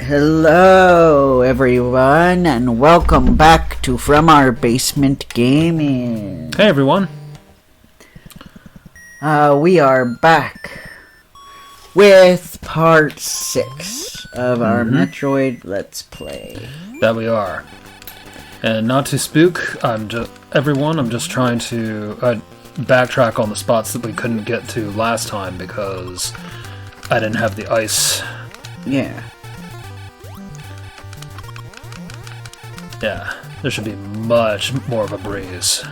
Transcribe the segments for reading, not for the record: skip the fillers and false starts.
Hello everyone and welcome back to From Our Basement Gaming. Hey everyone. We are back with part 6 of our Metroid Let's Play. That we are. And not to spook, I'm just trying to backtrack on the spots that we couldn't get to last time because I didn't have the ice. Yeah. Yeah, there should be much more of a breeze.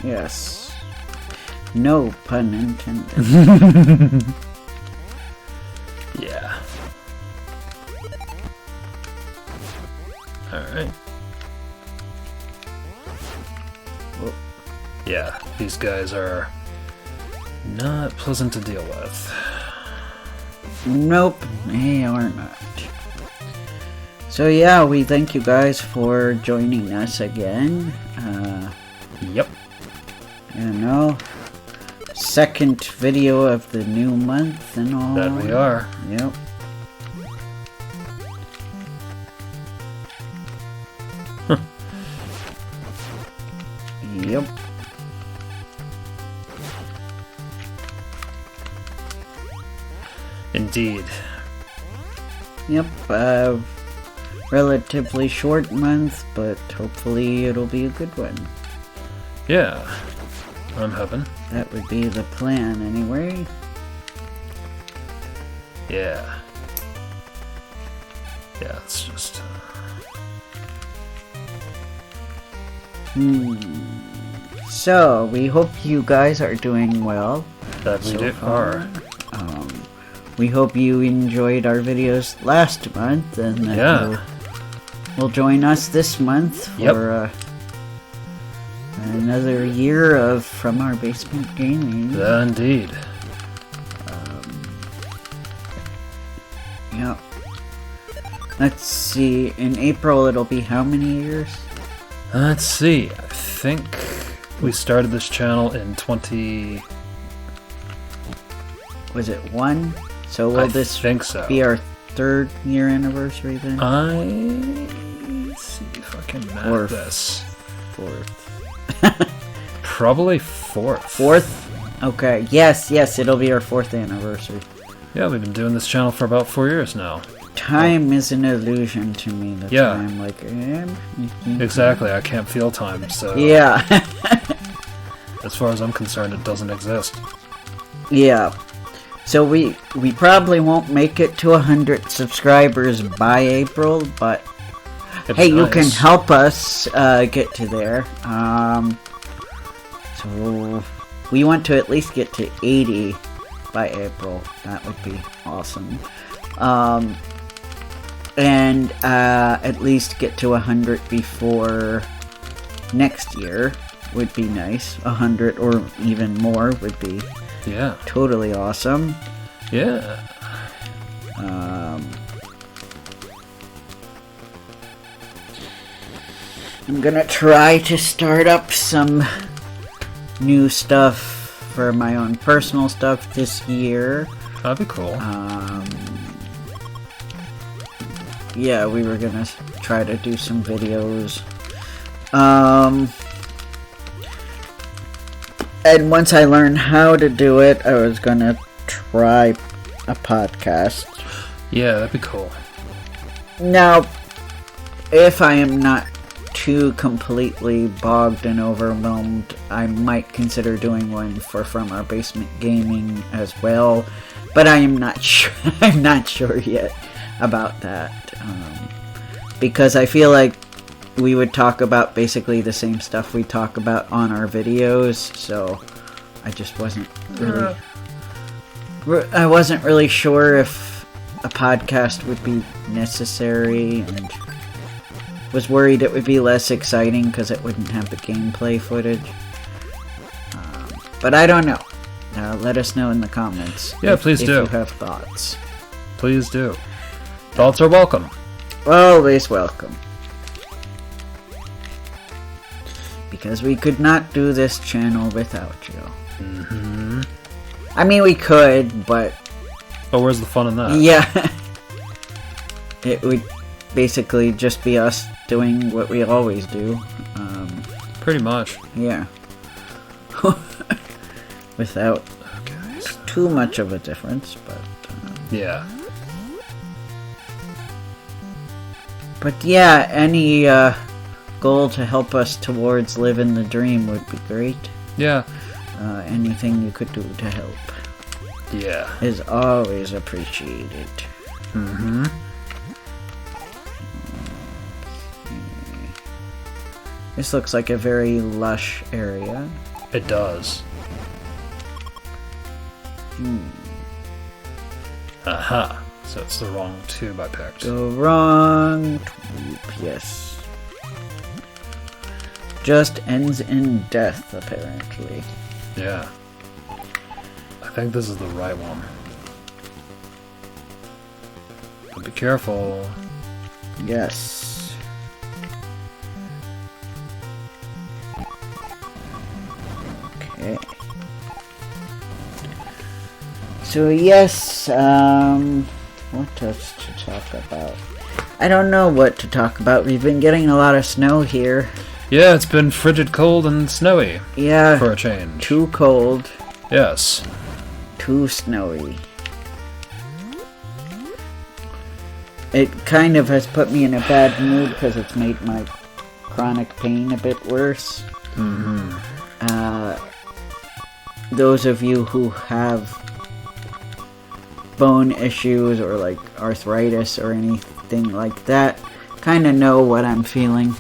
Yes. No pun intended. Yeah. Alright. Yeah, these guys are not pleasant to deal with. Nope, they are not. So yeah, we thank you guys for joining us again. Yep. You know, second video of the new month and all. That we are. Yep. Yep. Indeed. Yep. Relatively short month, but hopefully it'll be a good one. Yeah. I'm hoping. That would be the plan anyway. Yeah. Yeah, it's just... So, we hope you guys are doing well. That we so are. We hope you enjoyed our videos last month, and that will join us this month for another year of From Our Basement Gaming. Indeed. Yeah. Let's see, in April it'll be how many years? Let's see, I think we started this channel in 20... Was it 1? So will this think so. be our 3rd year anniversary then? Let's see if I can map this. 4th. Probably 4th. 4th? Okay, yes, it'll be our 4th anniversary. Yeah, we've been doing this channel for about 4 years now. Time is an illusion to me. That's why I'm like... Exactly, I can't feel time, so... Yeah. As far as I'm concerned, it doesn't exist. Yeah. So we probably won't make it to 100 subscribers by April, but hey, you can help us get to there. So we want to at least get to 80 by April. That would be awesome. And at least get to 100 before next year would be nice. 100 or even more would be totally awesome. Yeah. I'm gonna try to start up some new stuff for my own personal stuff this year. That'd be cool. Yeah, we were gonna try to do some videos. And once I learned how to do it, I was gonna try a podcast. Yeah, that'd be cool. Now, if I am not too completely bogged and overwhelmed, I might consider doing one for From Our Basement Gaming as well. But I am not sure. I'm not sure yet about that, because I feel like we would talk about basically the same stuff we talk about on our videos, so I just wasn't really... I wasn't really sure if a podcast would be necessary, and was worried it would be less exciting because it wouldn't have the gameplay footage. But I don't know. Let us know in the comments. Yeah, please do. If you have thoughts. Please do. Thoughts are welcome. Always welcome. Because we could not do this channel without you. I mean, we could, but... But where's the fun in that? Yeah. It would basically just be us doing what we always do. Pretty much. Yeah. Without too much of a difference, but... yeah. But yeah, any goal to help us towards living the dream would be great. Yeah. Anything you could do to help. Yeah. Is always appreciated. Mm-hmm. This looks like a very lush area. It does. Aha. So it's the wrong tube I picked. The wrong tube, yes. Just ends in death, apparently. Yeah. I think this is the right one. But be careful. Yes. Okay. So yes, what else to talk about? I don't know what to talk about. We've been getting a lot of snow here. Yeah, it's been frigid cold and snowy. Yeah. For a change. Too cold. Yes. Too snowy. It kind of has put me in a bad mood because it's made my chronic pain a bit worse. Mm-hmm. Those of you who have bone issues or like arthritis or anything like that kind of know what I'm feeling.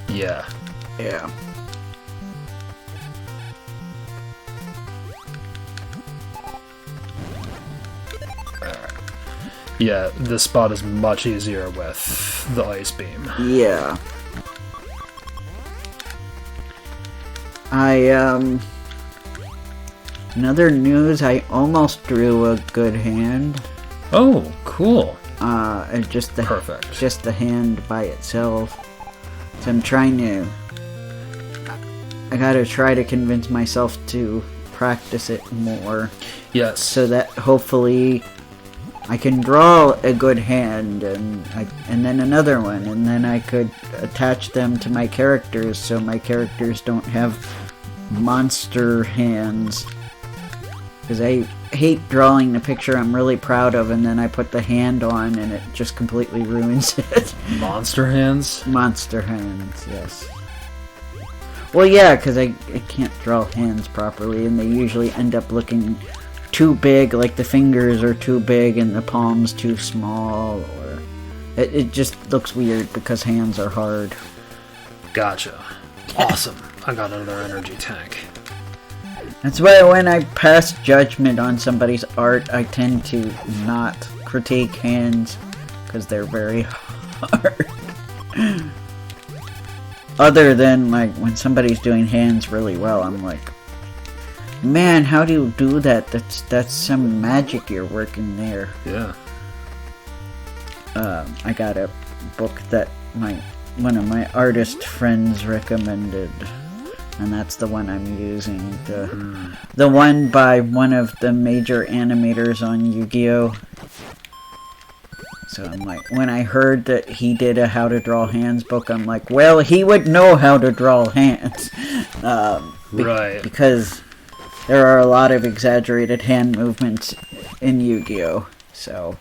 Yeah. Yeah. Yeah, this spot is much easier with the ice beam. Yeah. Another news, I almost drew a good hand. Oh, cool. Just the Perfect. Just the hand by itself. So I'm trying to... I gotta try to convince myself to practice it more. Yes. So that hopefully I can draw a good hand and then another one, and then I could attach them to my characters so my characters don't have monster hands. Because I hate drawing the picture I'm really proud of and then I put the hand on and it just completely ruins it. Monster hands? Monster hands, yes. Well, yeah, because I can't draw hands properly and they usually end up looking too big, like the fingers are too big and the palms too small, or it just looks weird because hands are hard. Gotcha. Awesome. I got another energy tank. That's why when I pass judgment on somebody's art, I tend to not critique hands, because they're very hard. Other than, like, when somebody's doing hands really well, I'm like, man, how do you do that? That's some magic you're working there. Yeah. I got a book that one of my artist friends recommended. And that's the one I'm using. The one by one of the major animators on Yu-Gi-Oh! So I'm like, when I heard that he did a How to Draw Hands book, I'm like, well, he would know how to draw hands. Right. Because there are a lot of exaggerated hand movements in Yu-Gi-Oh! So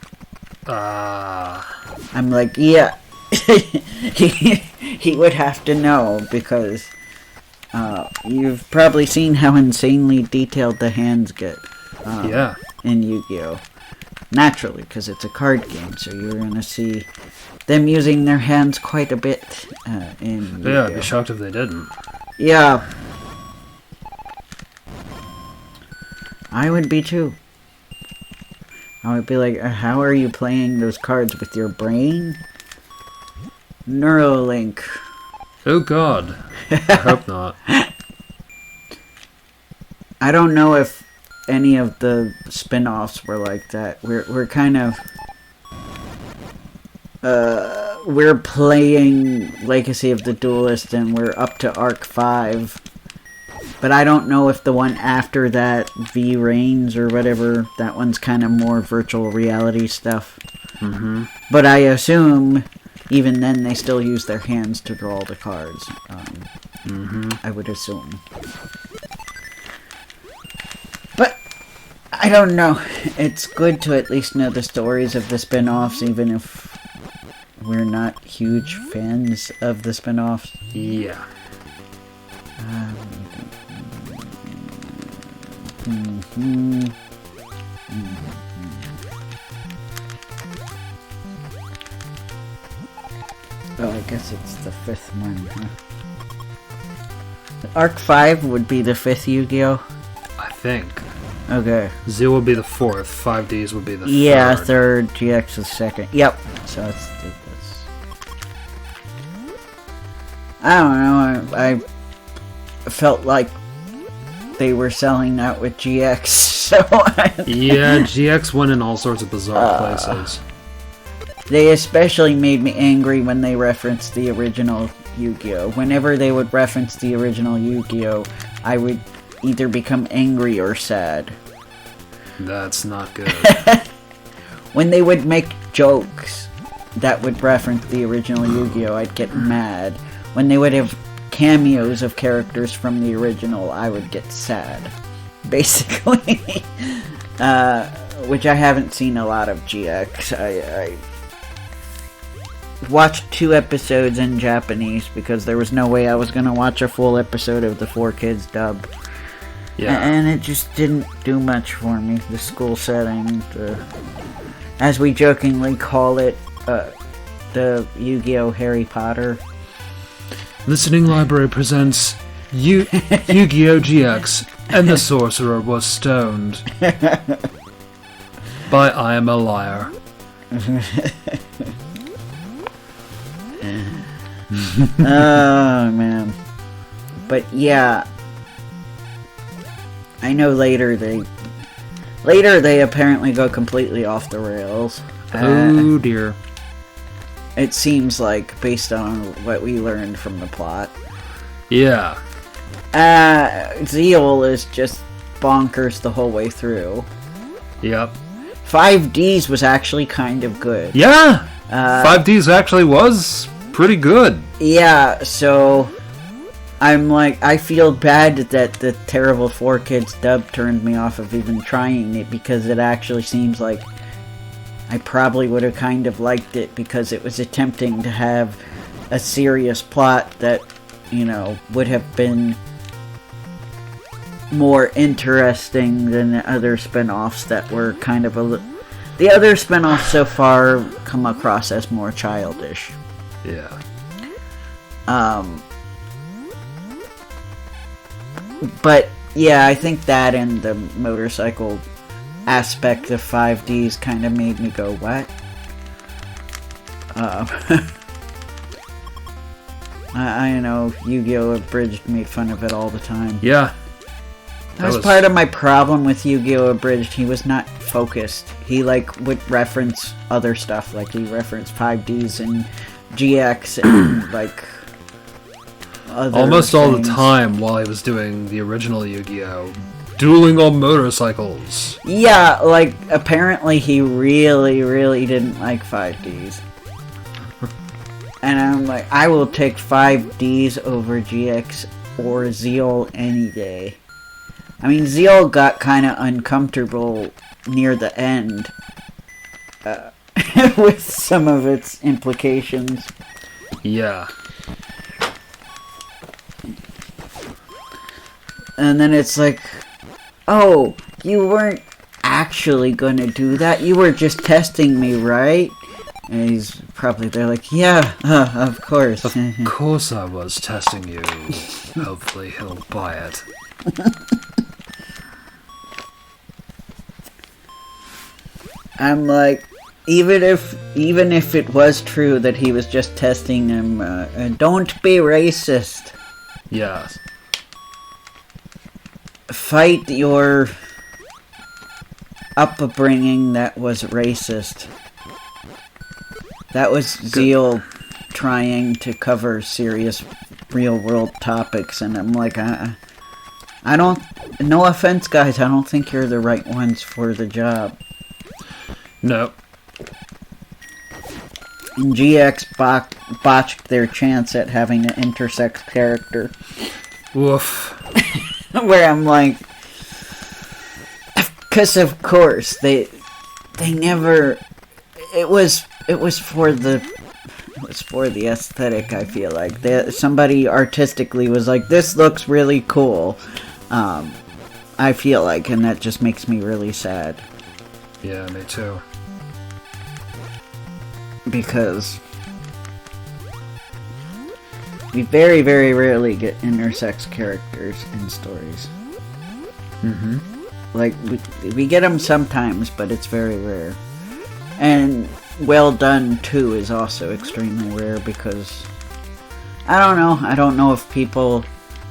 I'm like, yeah, he would have to know, because you've probably seen how insanely detailed the hands get yeah. in Yu-Gi-Oh! Naturally, because it's a card game, so you're going to see them using their hands quite a bit in Yu-Gi-Oh! Yeah, I'd be shocked if they didn't. Yeah. I would be too. I would be like, how are you playing those cards with your brain? Neuralink. Oh god. I hope not. I don't know if any of the spin-offs were like that. We're kind of we're playing Legacy of the Duelist and we're up to Arc 5. But I don't know if the one after that, V Reigns or whatever, that one's kind of more virtual reality stuff. Mm-hmm. But I assume even then they still use their hands to draw the cards. I would assume. But I don't know. It's good to at least know the stories of the spin-offs, even if we're not huge fans of the spin-offs. Yeah. Oh, I guess it's the 5th one, huh? Arc 5 would be the 5th Yu-Gi-Oh! I think. Okay. Zeal would be the 4th, 5Ds would be the 3rd. Yeah, 3rd, GX is 2nd. Yep. So it's I don't know, I felt like they were selling out with GX, so yeah, GX went in all sorts of bizarre places. They especially made me angry when they referenced the original Yu-Gi-Oh! Whenever they would reference the original Yu-Gi-Oh!, I would either become angry or sad. That's not good. When they would make jokes that would reference the original Yu-Gi-Oh!, I'd get mad. When they would have cameos of characters from the original, I would get sad. Basically. Which I haven't seen a lot of GX. I watched 2 episodes in Japanese because there was no way I was going to watch a full episode of the 4Kids dub. Yeah. And it just didn't do much for me. The school setting, as we jokingly call it, the Yu-Gi-Oh! Harry Potter. Listening Library presents Yu-Gi-Oh! GX, and the Sorcerer Was Stoned. By I Am a Liar. Oh, man. But yeah, I know later they apparently go completely off the rails. Oh dear. It seems like, based on what we learned from the plot. Yeah. Zeal is just bonkers the whole way through. Yep. 5Ds was actually kind of good. Yeah! 5Ds actually was pretty good. Yeah, so I'm like, I feel bad that the terrible 4Kids dub turned me off of even trying it, because it actually seems like I probably would have kind of liked it, because it was attempting to have a serious plot that, you know, would have been more interesting than the other spin-offs that were kind of the other spin-offs so far come across as more childish. Yeah. But yeah, I think that and the motorcycle aspect of 5Ds kind of made me go, what? I know Yu-Gi-Oh! Abridged made fun of it all the time. Yeah. That was part of my problem with Yu-Gi-Oh! Abridged. He was not focused. He would reference other stuff, like he referenced 5Ds and GX and other almost things. all the time while I was doing the original Yu-Gi-Oh! Dueling on motorcycles. Yeah, apparently he really, really didn't like 5Ds. And I'm like, I will take 5Ds over GX or Zeal any day. I mean, Zeal got kind of uncomfortable near the end with some of its implications. Yeah. And then it's like, oh, you weren't actually gonna do that? You were just testing me, right? And he's probably there like, yeah, of course. Of course I was testing you. Hopefully he'll buy it. I'm like, even if it was true that he was just testing him, don't be racist. Yes. Fight your upbringing that was racist. That was Zeal trying to cover serious real-world topics, and I'm like, I don't... No offense, guys, I don't think you're the right ones for the job. No. And GX botched their chance at having an intersex character. Woof. Where I'm like... Because, of course, they never... It was for the aesthetic, I feel like. Somebody artistically was like, this looks really cool. I feel like, and that just makes me really sad. Yeah, me too. Because we very, very rarely get intersex characters in stories. Mm-hmm. Like, we get them sometimes, but it's very rare. And Well Done 2 is also extremely rare because... I don't know if people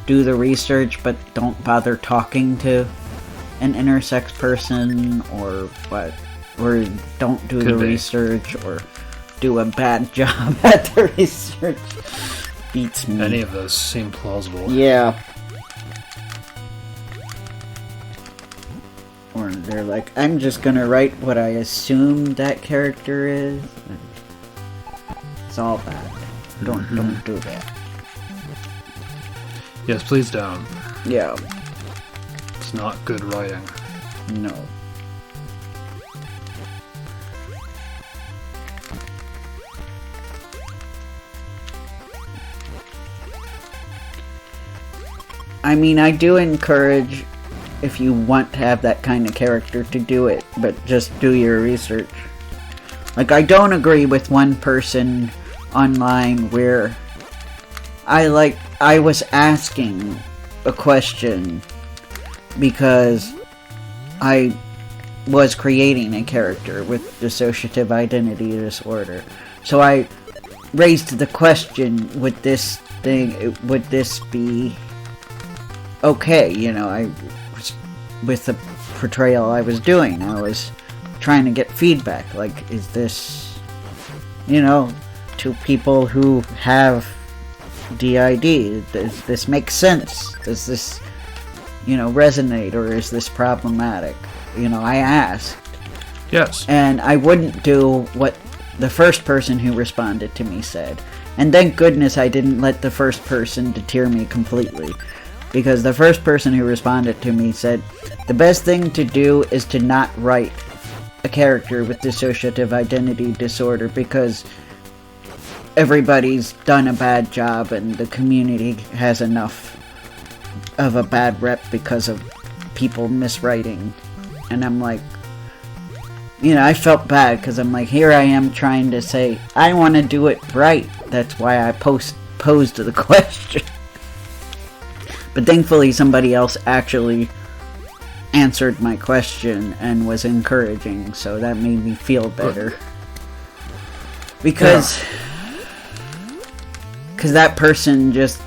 do the research but don't bother talking to an intersex person or what. Or don't do the research or do a bad job at the research. Beats me. Any of those seem plausible. Yeah. Or they're like, I'm just gonna write what I assume that character is. It's all bad. Don't do that. Yes, please don't. Yeah. It's not good writing. No. I mean, I do encourage, if you want to have that kind of character, to do it, but just do your research. Like, I don't agree with one person online where I was asking a question because I was creating a character with dissociative identity disorder. So I raised the question, would this be okay? You know, I was, with the portrayal I was doing, I was trying to get feedback. Like, is this, you know, to people who have DID, does this make sense? Does this, you know, resonate, or is this problematic? You know, I asked. Yes. And I wouldn't do what the first person who responded to me said. And thank goodness I didn't let the first person deter me completely. Because the first person who responded to me said, the best thing to do is to not write a character with dissociative identity disorder, because everybody's done a bad job and the community has enough of a bad rep because of people miswriting. And I'm like, you know, I felt bad because I'm like, here I am trying to say, I want to do it right. That's why I posed the question. But thankfully somebody else actually answered my question and was encouraging, so that made me feel better. Because that person just...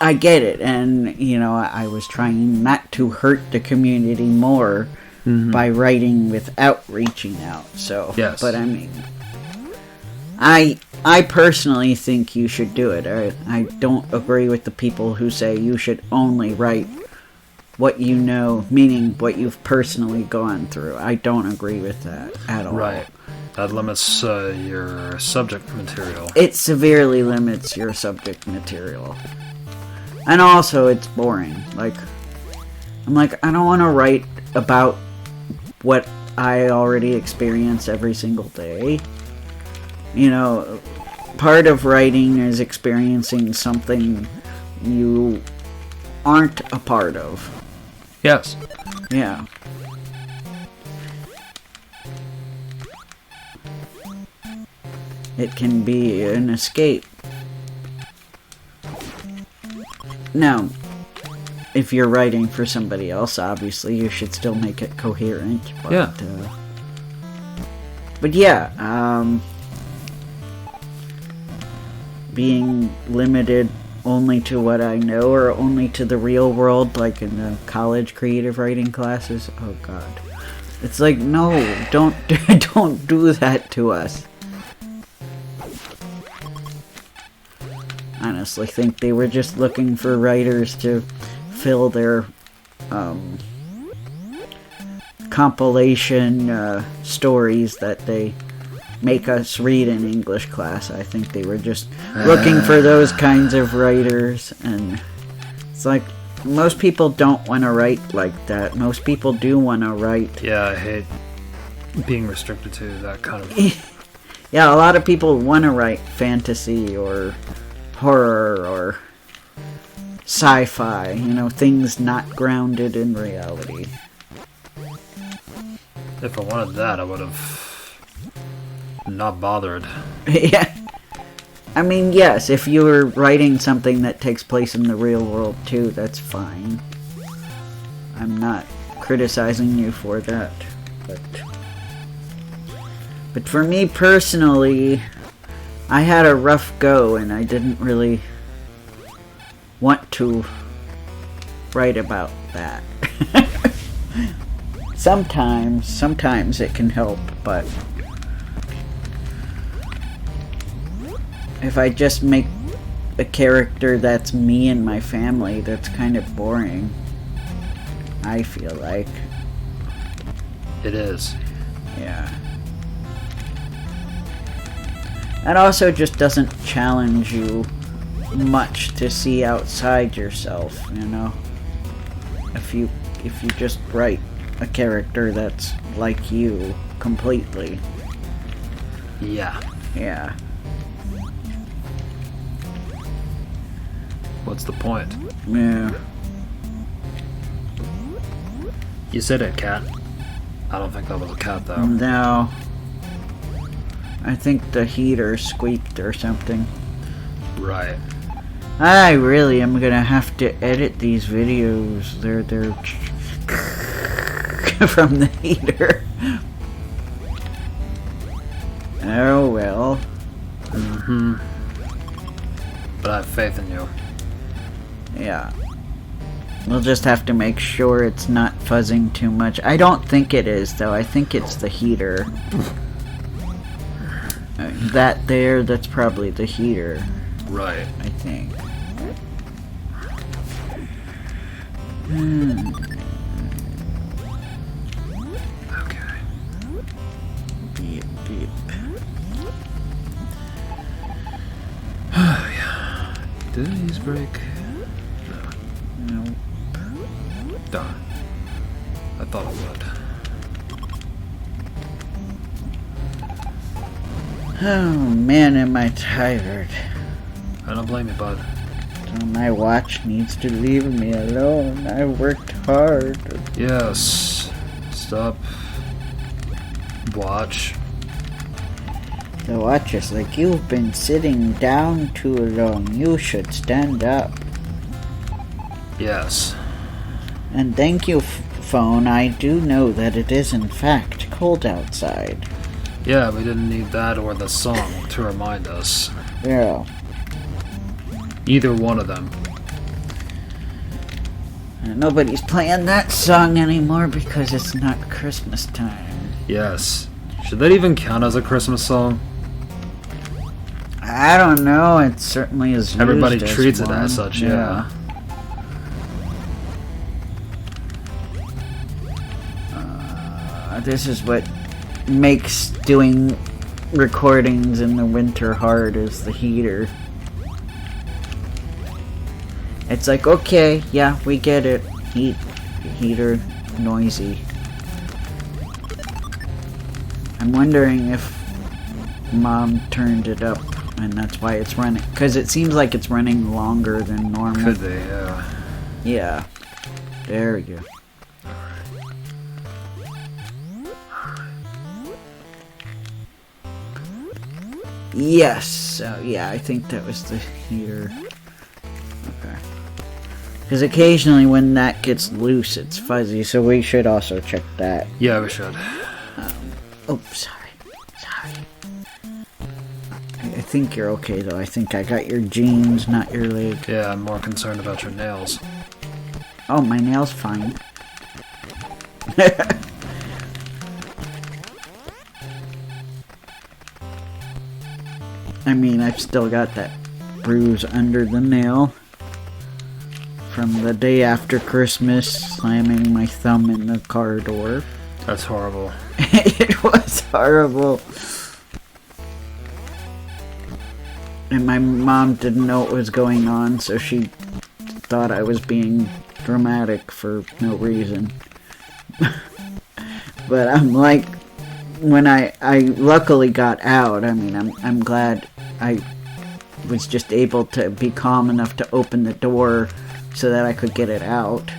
I get it, and, you know, I was trying not to hurt the community more by writing without reaching out, so... Yes. But, I mean... I personally think you should do it. I don't agree with the people who say you should only write what you know, meaning what you've personally gone through. I don't agree with that at all. Right. That limits your subject material. It severely limits your subject material. And also, it's boring. Like, I'm like, I don't want to write about what I already experience every single day. You know, part of writing is experiencing something you aren't a part of. Yes. Yeah. It can be an escape. Now, if you're writing for somebody else, obviously, you should still make it coherent. But, yeah. But yeah, being limited only to what I know or only to the real world, like in the college creative writing classes, oh god. It's like, no, don't do that to us. honestly think they were just looking for writers to fill their compilation stories that they make us read in English class. I think they were just looking for those kinds of writers, and it's like, most people don't want to write like that. Most people do want to write. Yeah, I hate being restricted to that kind of... Yeah, a lot of people want to write fantasy or horror or sci-fi, things not grounded in reality. If I wanted that, I would have not bothered. Yeah. I mean, yes, if you were writing something that takes place in the real world too, that's fine. I'm not criticizing you for that, but for me personally, I had a rough go and I didn't really want to write about that. Sometimes it can help, but if I just make a character that's me and my family, that's kind of boring, I feel like. It is. Yeah. It also just doesn't challenge you much to see outside yourself, If you just write a character that's like you completely. Yeah. Yeah. What's the point? Yeah. You said it, cat. I don't think that was a cat, though. No. I think the heater squeaked or something. Right. I really am gonna have to edit these videos. They're from the heater. Oh well. Mm-hmm. But I have faith in you. Yeah. We'll just have to make sure it's not fuzzing too much. I don't think it is, though. I think it's the heater. That's probably the heater. Right. I think. Okay. Beep, beep. Yeah. Did these break? No. Darn. I thought it would. Oh man, am I tired. I don't blame you, bud. So my watch needs to leave me alone. I worked hard. Yes. Stop. Watch. The watch is like, you've been sitting down too long. You should stand up. Yes. And thank you, phone. I do know that it is in fact cold outside. Yeah, we didn't need that or the song to remind us. Yeah. Either one of them. And nobody's playing that song anymore because it's not Christmas time. Yes. Should that even count as a Christmas song? I don't know. It certainly is. Everybody used treats as it as one. such, yeah. This is what makes doing recordings in the winter hard, is the heater. It's like, okay, yeah, we get it. Heater, noisy. I'm wondering if Mom turned it up and that's why it's running. Because it seems like it's running longer than normal. Could they, yeah. Yeah. There we go. Yes. So, yeah, I think that was the heater. Okay. Because occasionally when that gets loose, it's fuzzy, so we should also check that. Yeah, we should. Oh, sorry. I think you're okay, though. I think I got your jeans, not your leg. Yeah, I'm more concerned about your nails. Oh, my nail's fine. I mean, I've still got that bruise under the nail from the day after Christmas, slamming my thumb in the car door. That's horrible. It was horrible. And my mom didn't know what was going on, so she thought I was being dramatic for no reason. But I'm like, when I luckily got out, I mean, I'm glad I was just able to be calm enough to open the door so that I could get it out.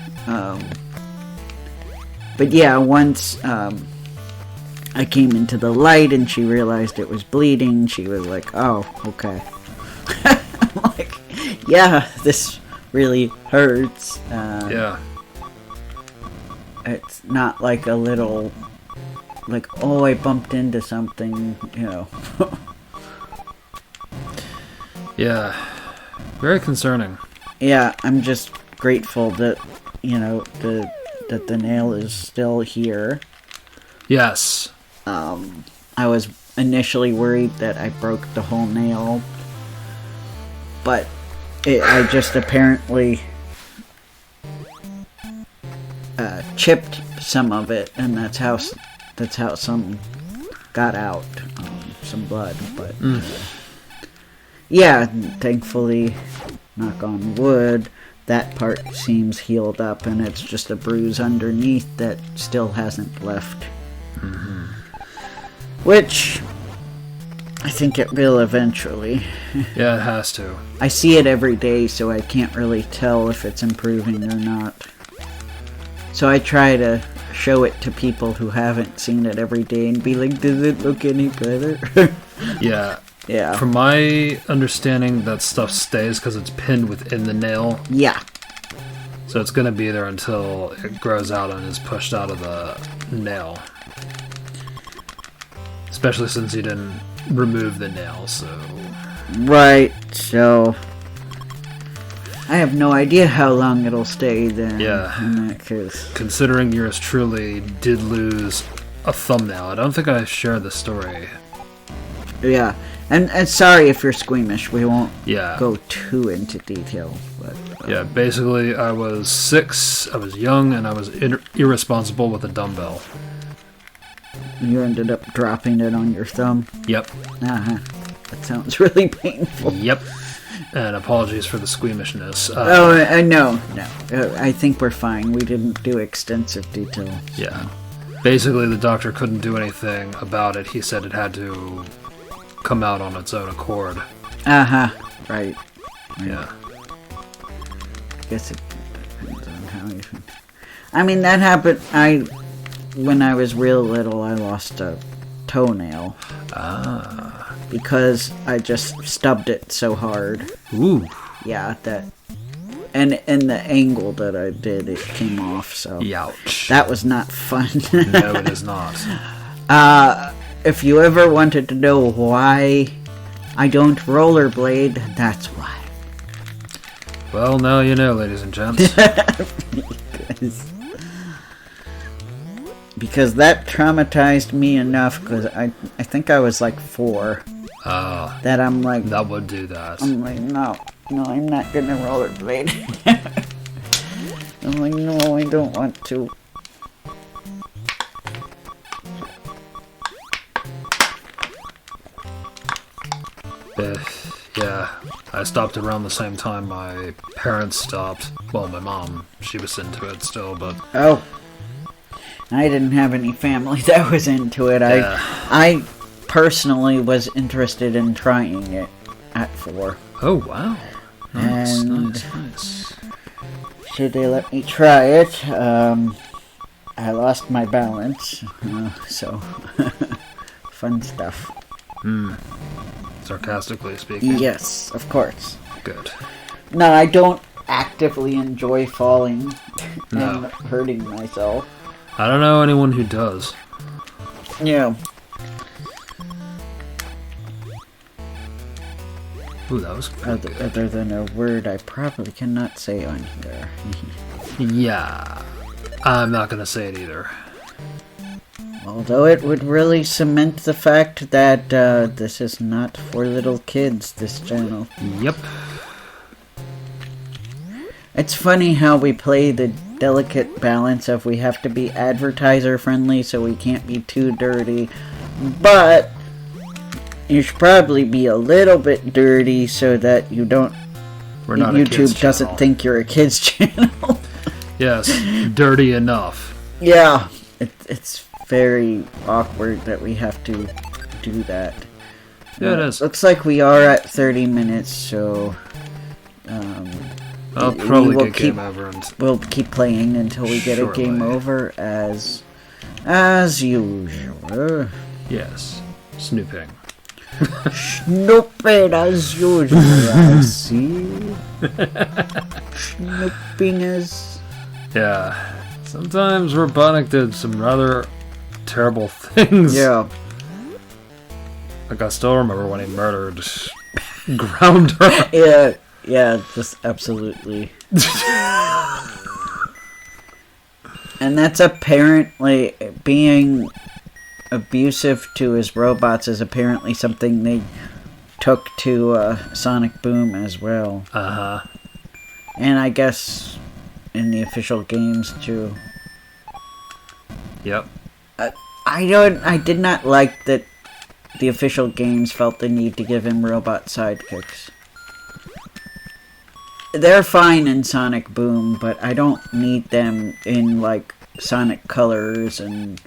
But yeah, once I came into the light and she realized it was bleeding, she was like, oh, okay. I'm like, yeah, this really hurts. Yeah. It's not like a little, like, oh, I bumped into something, you know. Yeah. Very concerning. Yeah, I'm just grateful that, you know, that the nail is still here. Yes. I was initially worried that I broke the whole nail, but I just apparently chipped some of it, and that's how some got out, some blood. But yeah, thankfully, knock on wood, that part seems healed up, and it's just a bruise underneath that still hasn't left. Mm-hmm. Which I think it will eventually. Yeah, it has to. I see it every day, so I can't really tell if it's improving or not. So I try to show it to people who haven't seen it every day and be like, does it look any better? Yeah. Yeah. From my understanding, that stuff stays because it's pinned within the nail. Yeah. So it's going to be there until it grows out and is pushed out of the nail. Especially since you didn't remove the nail, so... Right, so... I have no idea how long it'll stay then. Yeah. In that case. Considering yours truly did lose a thumbnail. I don't think I shared the story. Yeah. And sorry if you're squeamish, we won't Yeah. go too into detail. But, Yeah, basically I was 6, I was young, and I was irresponsible with a dumbbell. You ended up dropping it on your thumb? Yep. Uh-huh. That sounds really painful. Yep. And apologies for the squeamishness. No. I think we're fine. We didn't do extensive detail. Yeah. Basically, the doctor couldn't do anything about it. He said it had to come out on its own accord. Uh-huh. Right. Yeah. I guess it depends on how you... I mean, that happened... When I was real little, I lost a toenail. Ah. Because I just stubbed it so hard. Ooh. Yeah, that... And the angle that I did, it came off, so... Youch. That was not fun. No, it is not. If you ever wanted to know why I don't rollerblade, that's why. Well, now you know, ladies and gents. Because that traumatized me enough, because I think I was like 4. That I'm like... That would do that. I'm like, no, I'm not gonna rollerblade. I'm like, no, I don't want to. Yeah, I stopped around the same time my parents stopped. Well, my mom, she was into it still, but... Oh. I didn't have any family that was into it. Yeah. I personally was interested in trying it at 4. Oh, wow. Nice, And nice. so they let me try it. I lost my balance, so fun stuff. Sarcastically speaking. Yes, of course. Good. No, I don't actively enjoy falling No. and hurting myself. I don't know anyone who does. Yeah. Ooh, that was pretty good. Other than a word I probably cannot say on here. Yeah. I'm not gonna say it either. Although it would really cement the fact that this is not for little kids, this channel. Yep. It's funny how we play the delicate balance of we have to be advertiser friendly so we can't be too dirty, but you should probably be a little bit dirty so that you don't... We're not a kids YouTube doesn't channel. think you're a kids channel. Yes, dirty enough. Yeah, it's very awkward that we have to do that. Yeah, it is. Looks like we are at 30 minutes, so... I'll we probably will get keep- game over and We'll keep playing until we get a game Surely. over as usual. yes, snooping. Snooping as usual, I see. Snooping as... Yeah, sometimes Robotnik did some rather terrible things. Yeah. Like I still remember when he murdered Grounder. Yeah, just absolutely. And that's apparently being abusive to his robots is apparently something they took to Sonic Boom as well. Uh-huh. And I guess in the official games too. Yep. I did not like that the official games felt the need to give him robot sidekicks. They're fine in Sonic Boom, but I don't need them in, like, Sonic Colors and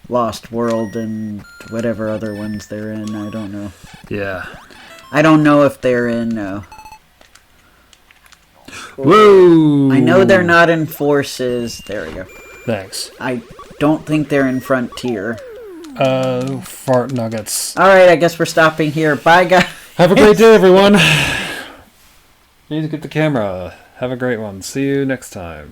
Lost World and whatever other ones they're in. I don't know. Yeah. I don't know if they're in, Whoa! I know they're not in Forces. There we go. Thanks. I don't think they're in Frontier. Fart nuggets. Alright, I guess we're stopping here. Bye, guys. Have a great day, everyone. Need to get the camera. Have a great one. See you next time.